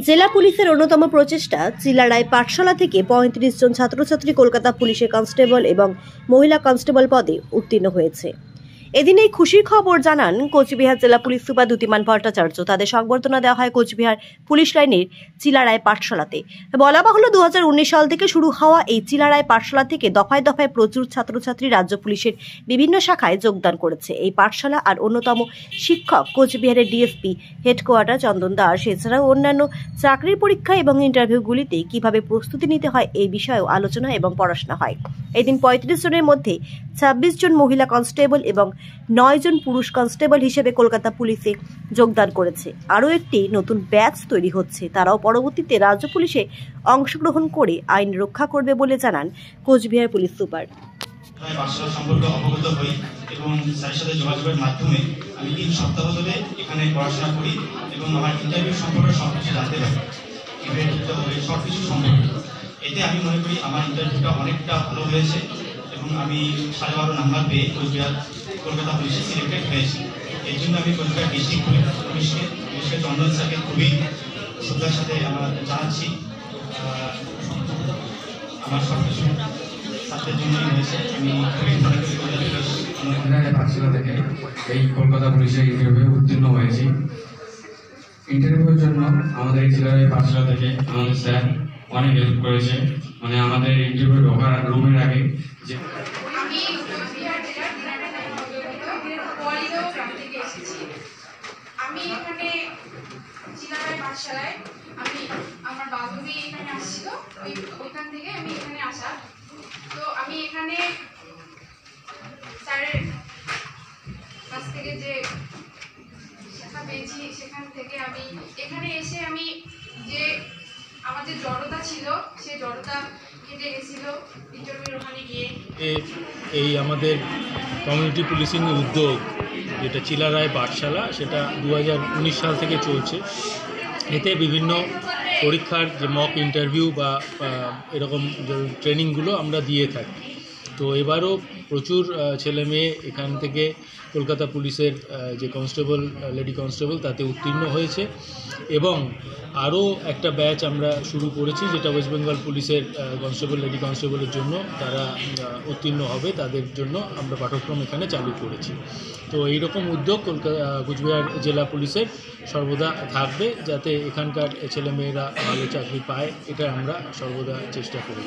জেলা পুলিশের অন্যতম প্রচেষ্টা চিলারায় পাঠশালা থেকে ৩৫ জন ছাত্রছাত্রী কলকাতা পুলিশের কনস্টেবল এবং মহিলা কনস্টেবল পদে উত্তীর্ণ হয়েছে। এদিন এই খুশির খবর জানান কোচবিহার জেলা পুলিশ সুপার দ্যুতিমান ভট্টাচার্য। তাদের সংবর্ধনা দেওয়া হয় কোচবিহার পুলিশ লাইনের চিলারায় পাঠশালাতে। বলা বাহুল্য 2019 সাল থেকে শুরু হওয়া এই চিলারায় পাঠশালা থেকে দফায় দফায় প্রচুর ছাত্রছাত্রী রাজ্য পুলিশের বিভিন্ন শাখায় যোগদান করেছে। এই পাঠশালা আর অন্যতম শিক্ষক কোচবিহারের ডিএসপি হেডকোয়ার্টার চন্দন দাস। এছাড়াও অন্যান্য চাকরির পরীক্ষা এবং ইন্টারভিউগুলিতে কিভাবে প্রস্তুতি নিতে হয় এই বিষয়েও আলোচনা এবং পড়াশোনা হয়। এদিন ৩৫ জনের মধ্যে ২৬ জন মহিলা কনস্টেবল এবং ৯ জন পুরুষ কনস্টেবল হিসেবে কলকাতা পুলিশে যোগদান করেছে। আরও একটি নতুন ব্যাচ তৈরি হচ্ছে, তারাও পরবর্তীতে রাজ্য পুলিশে অংশগ্রহণ করে আইন রক্ষা করবে বলে জানান কোচবিহার পুলিশ সুপার। সম্পর্কে অবগত হই এবং স্যারের সাথে যোগাযোগের মাধ্যমে আমি ৩ সপ্তাহ ধরে এখানে পড়াশোনা করি এবং আমার ইন্টারভিউ সম্পর্কে সবকিছু জানতে পারি, সবকিছু সম্পর্কে। এতে আমি মনে করি আমার ইন্টারভিউটা অনেকটা ভালো হয়েছে এবং আমি 12.5 নাম্বার পেয়ে কলকাতা পুলিশে সিলেক্টেড হয়েছি। এই জন্য আমি কলকাতা ডিস্ট্রিক্ট পুলিশকে চন্দন স্যারকে খুবই শ্রদ্ধার সাথে আমার জানাচ্ছি। আমার সবকিছু ছাত্রের জন্যই হয়েছে। আমি খুবই মনে করি পাঠশালা থেকে এই কলকাতা পুলিশের ইন্টারভিউ উত্তীর্ণ হয়েছি। ইন্টারভিউর জন্য আমাদের চিলারায় পাঠশালা থেকে আমাদের স্যার অনেক হেল্প করেছে। মানে আমাদের ইন্টারভিউ ঢোকার রুমের আগে যে আমি এখানে চিলারায় পাঠশালায় আমার বান্ধবী এখানে আসছিল, ওইখান থেকে আমি এখানে আসা। তো আমি এখানে স্যারের কাছ থেকে যে শেখা পেয়েছি সেখান থেকে আমি এখানে এসে আমি যে আমার যে জড়তা ছিল সেই জড়তা কেটে গেছিল ইন্টারভিউর ওখানে গিয়ে। এই আমাদের কমিউনিটি পুলিশিং উদ্যোগ যেটা চিলারায় পাঠশালা, সেটা 2019 সাল থেকে চলছে। এতে বিভিন্ন পরীক্ষার যে মক ইন্টারভিউ বা এরকম ট্রেনিংগুলো আমরা দিয়ে থাকি। তো এবারও প্রচুর ছেলে মেয়ে এখান থেকে কলকাতা পুলিশের যে কনস্টেবল, লেডি কনস্টেবল, তাতে উত্তীর্ণ হয়েছে এবং আরও একটা ব্যাচ আমরা শুরু করেছি যেটা ওয়েস্ট বেঙ্গল পুলিশের কনস্টেবল, লেডি কনস্টেবলের জন্য তারা উত্তীর্ণ হবে, তাদের জন্য আমরা পাঠ্যক্রম এখানে চালু করেছি। তো এইরকম উদ্যোগ কোচবিহার জেলা পুলিশের সর্বদা থাকবে, যাতে এখানকার ছেলেমেয়েরা ভালো চাকরি পায়, এটা আমরা সর্বদা চেষ্টা করি।